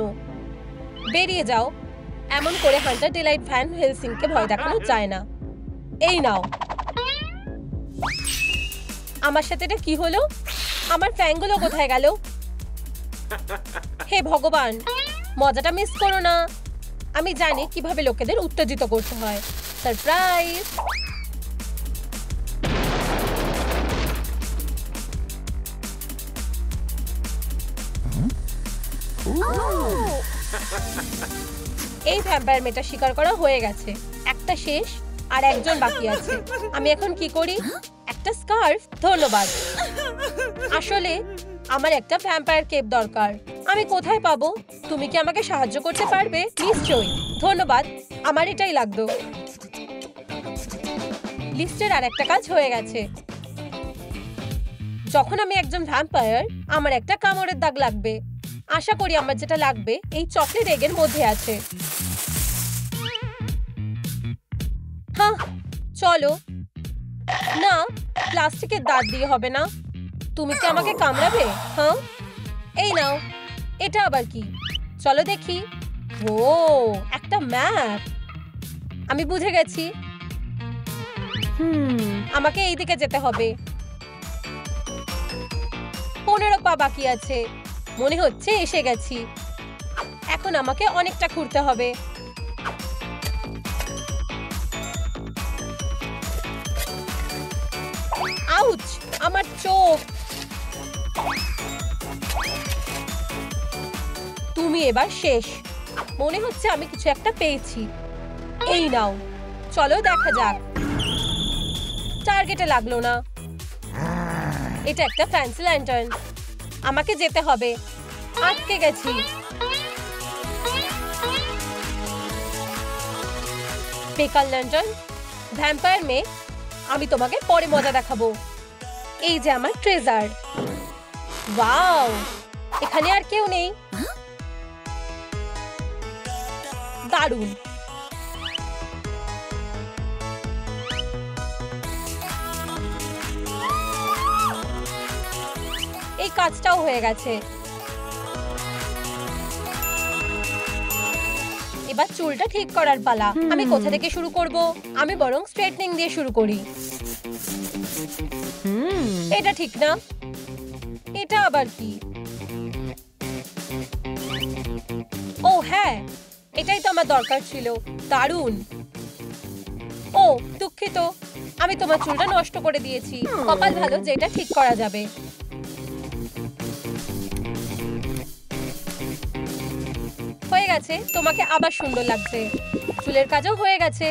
বেরিয়ে যাও। এমন করে হান্টার ডিলাইট ভ্যান হেলসিংকে ভয় দেখানো যায় না। এই নাও। আমার সাথে এটা কি হলো? আমার ফ্যাংগুলো কোথায় গেল? হে ভগবান, মজাটা মিস করো না। আমি জানি কিভাবে লোকেদের উত্তেজিত করতে হয়। সারপ্রাইজ। এই ভ্যাম্পায়ার মেয়েটা শিকার করা হয়ে গেছে। একটা শেষ, আর একজন বাকি আছে। আমি এখন কি করি? একটা স্কার্ফ? ধন্যবাদ। আসলে আমার একটা ভ্যাম্পায়ার কেপ দরকার। আমি কোথায় পাবো? তুমি কি আমাকে সাহায্য করতে পারবে? নিশ্চয়ই, ধন্যবাদ। আমার এটাই লাগতো। লিস্টের আর একটা কাজ হয়ে গেছে। যখন আমি একজন ভ্যাম্পায়ার, আমার একটা কামড়ের দাগ লাগবে। আশা করি আমার যেটা লাগবে এই চকলেট এগের মধ্যে আছে। হ্যাঁ, চলো। না, প্লাস্টিকের দাঁত দিয়ে হবে না। তুমি কি আমাকে কামড়াবে? হ্যাঁ, এই নাও। এটা আবার কি? চলো দেখি। ও, একটা ম্যাপ। আমি বুঝে গেছি। আমাকে এই দিকে যেতে হবে। 15 পা বাকি আছে। মনে হচ্ছে এসে গেছি। এখন আমাকে অনেকটা ঘুরতে হবে। আউচ, আমার চোখ। তুমি এবার শেষ। মনে হচ্ছে আমি কিছু একটা পেয়েছি। এই নাও, চলো দেখা যাক। টার্গেটে লাগলো না। এটা একটা ফ্যান্সি ল্যান্টার্ন। আমাকে যেতে হবে। আটকে গেছি। বেকার ল্যান্টার্ন। ভ্যাম্পায়ার মেয়ে, আমি তোমাকে পরে মজা দেখাবো। এই যে আমার ট্রেজার। ওয়াও, এখানে আর কেউ নেই। দারুণ। এই এই কাজটাও হয়ে গেছে। এবার চুলটা ঠিক করার পালা। আমি কোথা থেকে শুরু করব? আমি বরং স্ট্রেটনিং দিয়ে শুরু করি। এটা ঠিক না। এটা আবার কি? ও হ্যাঁ, এটাই তো আমার দরকার ছিল। দারুণ। ও দুঃখিত, আমি তোমার চুলটা নষ্ট করে দিয়েছি। কপাল ভালো যে এটা ঠিক করা যাবে। হয়ে গেছে, তোমাকে আবার সুন্দর লাগছে। চুলের কাজও হয়ে গেছে।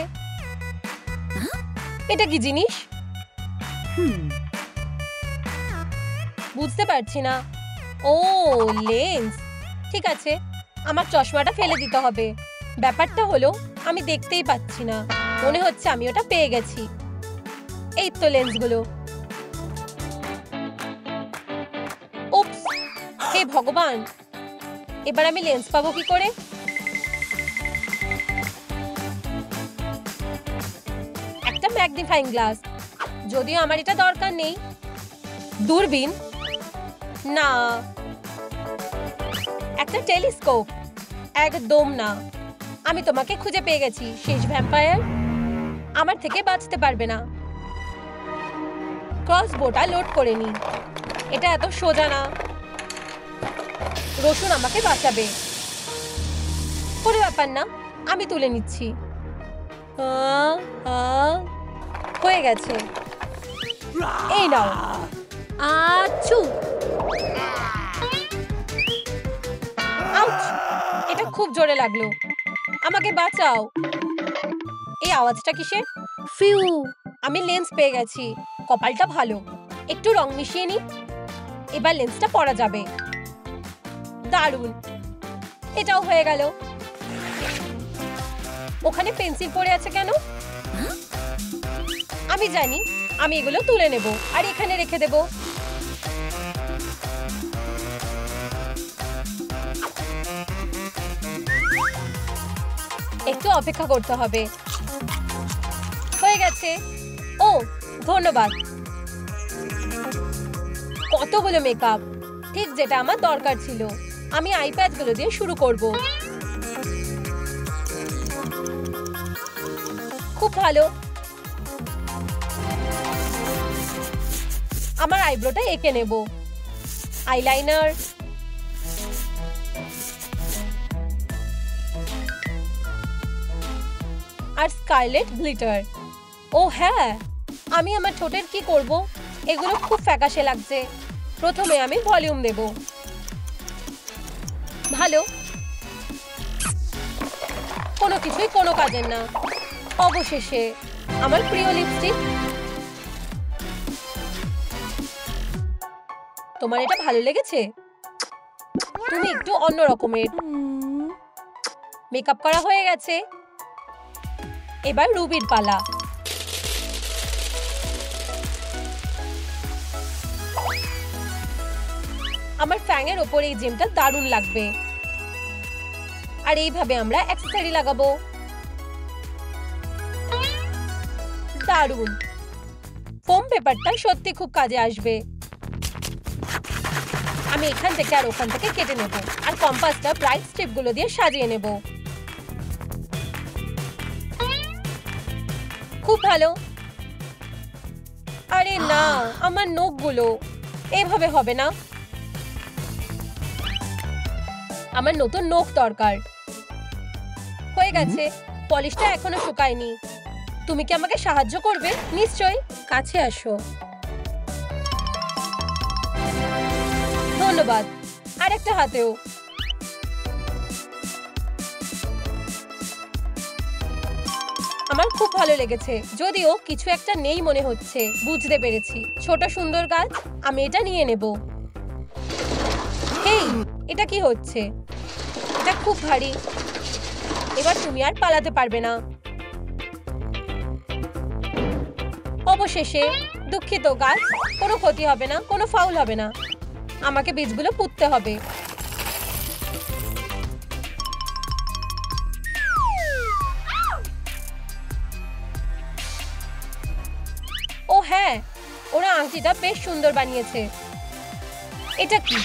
এটা কি জিনিস? বুঝতে পারছি না। ও লেন্স। ঠিক আছে, আমার চশমাটা ফেলে দিতে হবে। ব্যাপারটা হলো আমি দেখতেই পাচ্ছি না। মনে হচ্ছে আমি ওটা পেয়ে গেছি। এই তো লেন্সগুলো। উপস, হে ভগবান, এবার আমি লেন্স পাবো কি করে? একটা ম্যাগনিফাইং গ্লাস, যদিও আমার এটা দরকার নেই। দূরবীন না। একটা টেলিস্কোপ একদম না। আমি তোমাকে খুঁজে পেয়ে গেছি, শেষ ভ্যাম্পায়ার। আমার থেকে বাঁচতে পারবে না। ক্রসবোটা লোড করে নি। এটা এত সোজা না। রসুন আমাকে বাঁচাবে। কোনো ব্যাপার না, আমি তুলে নিচ্ছি। হয়ে গেছে। এই নাও। আচ্ছু, আউচ, এটা খুব জোরে লাগলো। আমাকে বাঁচাও। এই আওয়াজটা কিসের? ফিউ। আমি লেন্স পেয়ে গেছি। কপালটা ভালো। একটু রং মিশিয়ে নি। এবার লেন্সটা পরা যাবে। দারুণ, এটাও হয়ে গেল। ওখানে পেন্সিল পড়ে আছে কেন? আমি জানি, আমি এগুলো তুলে নেব আর এখানে রেখে দেব। একটু অপেক্ষা করতে হবে। হয়ে গেছে। ও ধন্যবাদ। কতগুলো মেকআপ, ঠিক যেটা আমার দরকার ছিল। আমি আইপ্যাড গুলো দিয়ে শুরু করব। খুব ভালো। আমার আইব্রোটা এঁকে নেব। আইলাইনার, আর স্কারলেট গ্লিটার। ও হ্যাঁ, আমি আমার ঠোঁটের কি করব? এগুলো খুব ফ্যাকাশে লাগছে। প্রথমে আমি ভলিউম দেব। ভালো। কোনো কিছুই কোনো কাজের না। অবশেষে আমার প্রিয় লিপস্টিক। তোমার এটা ভালো লেগেছে? তুমি একটু অন্য রকমের। মেকআপ করা হয়ে গেছে। এবার রুবির পালা। আমার ফ্যাঙের ওপর এই জেমটা দারুণ লাগবে। আর এইভাবে আমরা অ্যাকসেসরি লাগাবো। দারুণ। ফোম পেপারটা সত্যি খুব কাজে আসবে। আমি এখান থেকে আর ওখান থেকে কেটে নেব আর কম্পাসটা ব্রাইট স্ট্রিপগুলো দিয়ে সাজিয়ে নেব। খুব ভালো। আরে না, আমার নখগুলো। এভাবে হবে না। আমার নতুন নখ দরকার। হয়ে গেছে। পলিশটা এখনো শুকায়নি। তুমি কি আমাকে সাহায্য করবে? নিশ্চয়ই, কাছে আসো। ধন্যবাদ। আর একটা হাতেও। আমার খুব ভালো লেগেছে, যদিও কিছু একটা নেই মনে হচ্ছে। বুঝতে পেরেছি। ছোট সুন্দর গাছ, আমি এটা নিয়ে নেব। হেই, এটা কি হচ্ছে? এটা খুব ভারী। এবার তুমি আর পালাতে পারবে না। অবশেষে। দুঃখিত গাছ, কোনো ক্ষতি হবে না, কোনো ফাউল হবে না। আমাকে বীজগুলো পুঁততে হবে। ও হ্যাঁ, ওরা আংটিটা বেশ সুন্দর বানিয়েছে। এটা কি?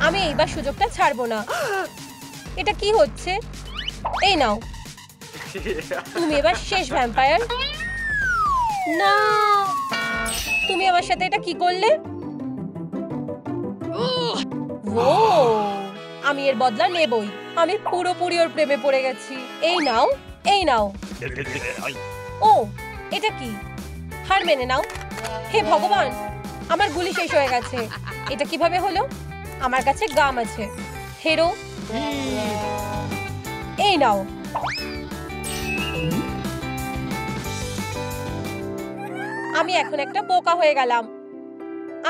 আমি এইবার সুযোগটা ছাড়বো না। এটা কি হচ্ছে? এই নাও, তুমি এবার শেষ ভ্যাম্পায়ার। না, তুমি আমার সাথে এটা কি করলে? ও, আমি এর বদলা নেবই। আমি পুরোপুরি ওর প্রেমে পড়ে গেছি। এই নাও, এই নাও। ও, এটা কি? হার মেনে নাও। হে ভগবান, আমার গুলি শেষ হয়ে গেছে। এটা কিভাবে হলো? আমার কাছে গাম আছে। হেরো, এই নাও। আমি এখন একটা বোকা হয়ে গেলাম।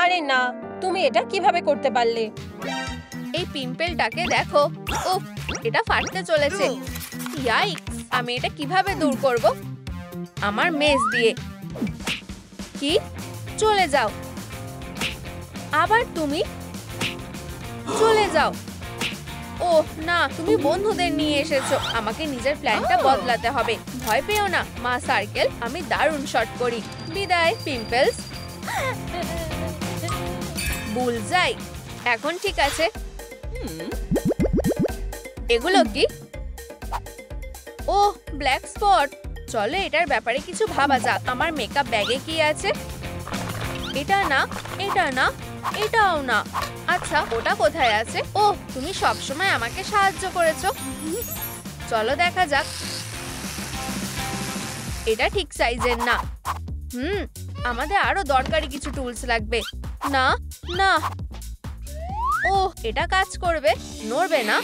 আরে না, তুমি এটা কিভাবে করতে পারলে? এই পিম্পলটাকে দেখো। উফ, এটা ফাটতে চলেছে। ইয়াইক্স, আমি এটা কিভাবে দূর করব? আমার মেস দিয়ে। কি? চলে যাও। আবার তুমি? চলে যাও। ওহ না, তুমি বন্ধুদের নিয়ে এসেছো। আমাকে নিজের প্ল্যানটা বদলাতে হবে। ভয় পেও না মা সার্কেল, আমি দারুণ শট করি। বিদায় পিম্পলস। বুলজাই। এখন ঠিক আছে। এগুলো কি? ওহ, ব্ল্যাক স্পট। চলো এটার ব্যাপারে কিছু ভাবা যাক। আমার মেকআপ ব্যাগে কি আছে? এটা না, এটা না, এটাও না। আচ্ছা, ওটা কোথায় আছে? ওহ, তুমি সবসময় আমাকে সাহায্য করেছো। চলো দেখা যাক। এটা ঠিক সাইজের না। আমাদের আরো দরকারি কিছু টুলস লাগবে। না না, ওহ, এটা কাজ করবে। নড়বে না।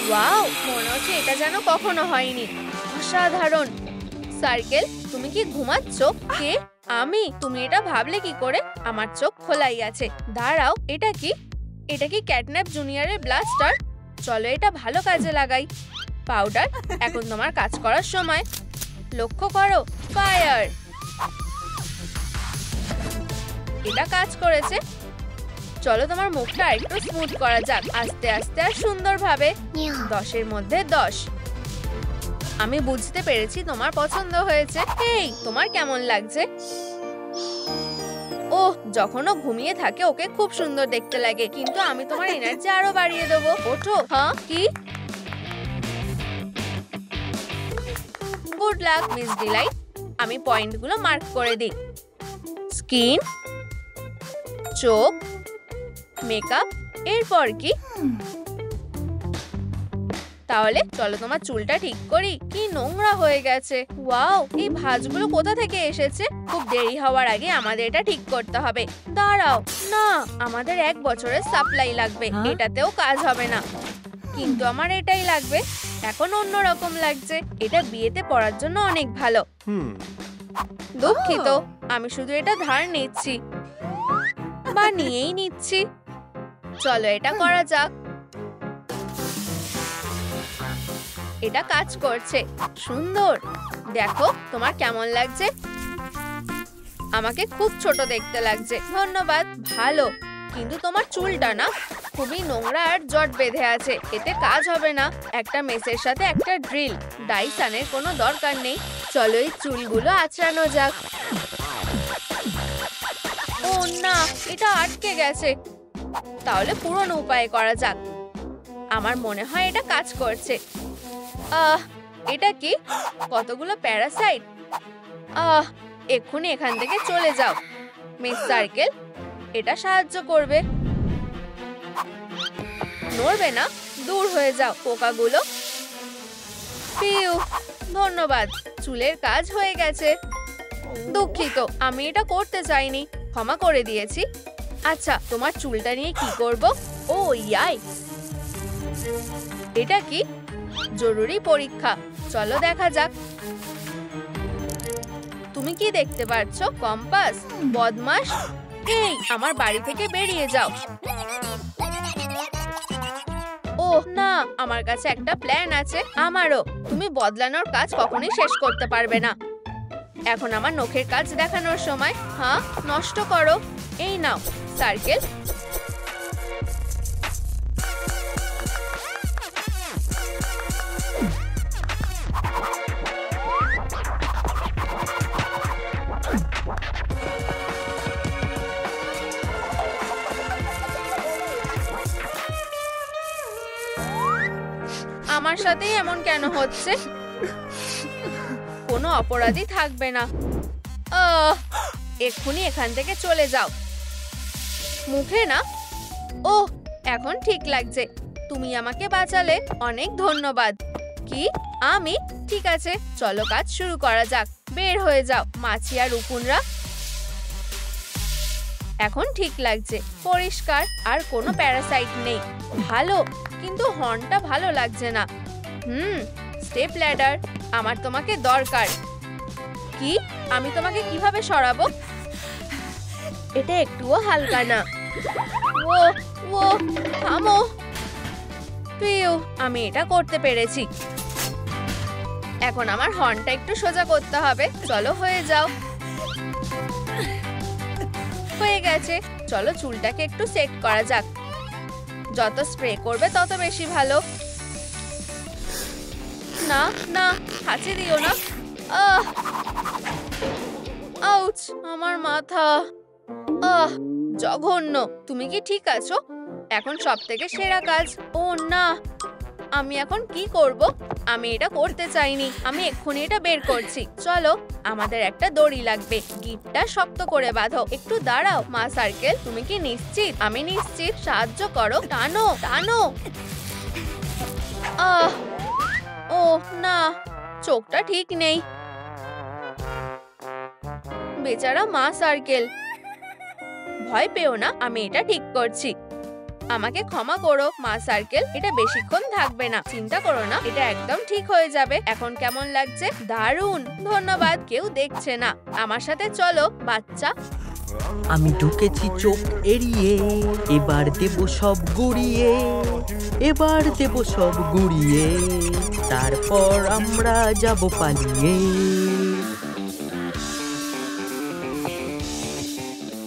ওয়াও, মনে হচ্ছে এটা যেন কখনো হয়নি। অসাধারণ। সার্কেল, তুমি কি ঘুমাচ্ছ? কে? আমি? তুমি এটা ভাবলে কি করে? আমার চোখ খোলাই আছে। দাঁড়াও, এটা কি? এটা কি ক্যাটন্যাপ জুনিয়রের ব্লাস্টার? চলো এটা ভালো কাজে লাগাই। পাউডার, এখন তোমার কাজ করার সময়। লক্ষ্য করো, ফায়ার। এটা কাজ করেছে। চলো তোমার মুখটা একটু স্মুথ করা যাক, আস্তে আস্তে আর সুন্দরভাবে। 10-এর মধ্যে 10। আমি বুঝতে পেরেছি তোমার পছন্দ হয়েছে। এই, তোমার কেমন লাগছে? ওহ, যখনও ঘুমিয়ে থাকে ওকে খুব সুন্দর দেখতে লাগে, কিন্তু আমি তোমার এনার্জি আরো বাড়িয়ে দেবো। ওঠো। হ্যাঁ, কি? Good luck Miss Delight. আমি পয়েন্টগুলো মার্ক করে দিই। স্কিন, চোখ, মেকআপ, এরপর কি? তাহলে চলো তোমার চুলটা ঠিক করি। কি নোংরা হয়ে গেছে। ওয়াও, এই ভাঁজগুলো কোথা থেকে এসেছে? খুব দেরি হওয়ার আগে আমাদের এটা ঠিক করতে হবে। দাঁড়াও, না, আমাদের 1 বছরের সাপ্লাই লাগবে। এটাতেও কাজ হবে না, কিন্তু আমার এটাই লাগবে। এখন অন্যরকম লাগছে। এটা বিয়েতে পরার জন্য অনেক ভালো। দুঃখিত, আমি শুধু এটা ধার নিচ্ছি, বা নিয়েই নিচ্ছি। চলো এটা করা যাক। এটা কাজ করছে। সুন্দর। দেখো তোমার কেমন লাগছে? আমাকে খুব ছোট দেখতে লাগছে। ধন্যবাদ। ভালো, কিন্তু তোমার চুলটা না খুবই নোংরা আর জট বেঁধে আছে। এতে কাজ হবে না। একটা মেসের সাথে একটা ড্রিল, ডাইসনের কোনো দরকার নেই। চলো এই চুলগুলো আঁচড়ানো যাক। ও না, এটা আটকে গেছে। তাহলে পুরনো উপায়ে করা যাক। আমার মনে হয় এটা কাজ করছে। এটা কি? কতগুলো প্যারাসাইট। এক্ষুনি এখান থেকে চলে যাও মিস সার্কেল। এটা সাহায্য করবে। নড়বে না, দূর হয়ে যাও পোকাগুলো। পিউ, ধন্যবাদ। চুলের কাজ হয়ে গেছে। দুঃখিত, আমি এটা করতে চাইনি। ক্ষমা করে দিয়েছি। আচ্ছা, তোমার চুলটা নিয়ে কি করব? ও ইয়াই, এটা কি? জরুরি পরীক্ষা। চলো দেখা যাক। তুমি কি দেখতে পাচ্ছ? কম্পাস? বদমাশ, এই আমার বাড়ি থেকে বেরিয়ে যাও। ওহ না, আমার কাছে একটা প্ল্যান আছে। আমারও। তুমি বদলানোর কাজ কখনোই শেষ করতে পারবে না। এখন আমার নখের কাজ দেখানোর সময়। হ্যাঁ, নষ্ট করো। এই নাও সার্কেল। আমার সাথেই এমন কেন হচ্ছে? কোনো অপরাধী থাকবে না। এক্ষুনি এখান থেকে চলে যাও। মুখে না। ও, এখন ঠিক লাগছে। তুমি আমাকে বাঁচালে, অনেক ধন্যবাদ। কি? আমি? ঠিক আছে, চলো কাজ শুরু করা যাক। বের হয়ে যাও মাছি আর উকুনরা। এখন ঠিক লাগছে, পরিষ্কার, আর কোনো প্যারাসাইট নেই। ভালো, কিন্তু হর্নটা ভালো লাগছে না। স্টেপ ল্যাডার, আমার তোমাকে দরকার। কি? আমি তোমাকে কিভাবে সরাবো? এটা একটুও হালকা না। ও ও থামো। পিউ, আমি এটা করতে পেরেছি। এখন আমার হর্নটা একটু সোজা করতে হবে। চলো, হয়ে যাও। হয়ে গেছে। চলো চুলটাকে একটু সেট করা যাক। যত স্প্রে করবে তত বেশি ভালো। না না, হাঁচি দিও না। আউচ, আমার মাথা। জঘন্য। তুমি কি ঠিক আছো? এখন সবথেকে সেরা কাজ। ও না, আমি এখন কি করব? আমি এটা করতে চাইনি। আমি এক্ষুনি এটা বের করছি। চলো, আমাদের একটা দড়ি লাগবে। গিঁটটা শক্ত করে বাঁধো। একটু দাঁড়াও মা সার্কেল, তুমি কি নিশ্চিত? আমি নিশ্চিত। সাহায্য করো। টানো টানো। ও না, চোখটা ঠিক নেই। বেচারা মা সার্কেল। ভয় পেও না, আমি এটা ঠিক করছি। আমাকে ক্ষমা করো মা সার্কেল, এটা বেশিক্ষণ থাকবে না। চিন্তা করো না, এটা একদম ঠিক হয়ে যাবে। এখন কেমন লাগছে? দারুণ, ধন্যবাদ। কেউ দেখছে না। আমার সাথে চলো বাচ্চা। আমি ঢুকেছি চোখ এড়িয়ে, এবার দেব সব গুড়িয়ে, এবার দেব সব গুড়িয়ে, তারপর আমরা যাব পালিয়ে।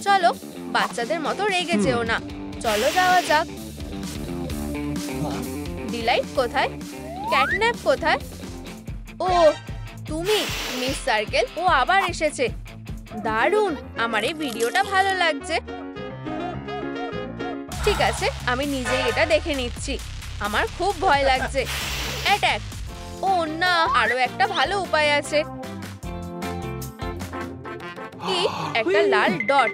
চলো, বাচ্চাদের মতো রেগে যেও না। চলো যাওয়া যাক। ডিলাইট কোথায়? ক্যাটন্যাপ কোথায়? ও, তুমি মিস সার্কেল। ও আবার এসেছে। দারুণ, আমার এই ভিডিওটা ভালো লাগছে। ঠিক আছে, আমি নিজেই এটা দেখে নিচ্ছি। আমার খুব ভয় লাগছে। অ্যাটাক। ও না, আরো একটা ভালো উপায় আছে। কি? একটা লাল ডট।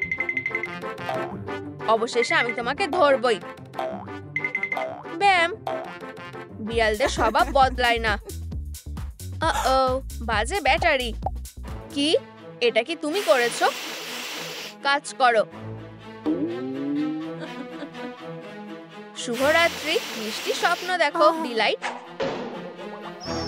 অবশেষে আমি তোমাকে ধরবই। ব্যাম। বিড়ালদের স্বভাব বদলায় না। বাজে ব্যাটারি। কি? এটা কি তুমি করেছো? কাজ করো। শুভরাত্রি, মিষ্টি স্বপ্ন দেখো ডিলাইট।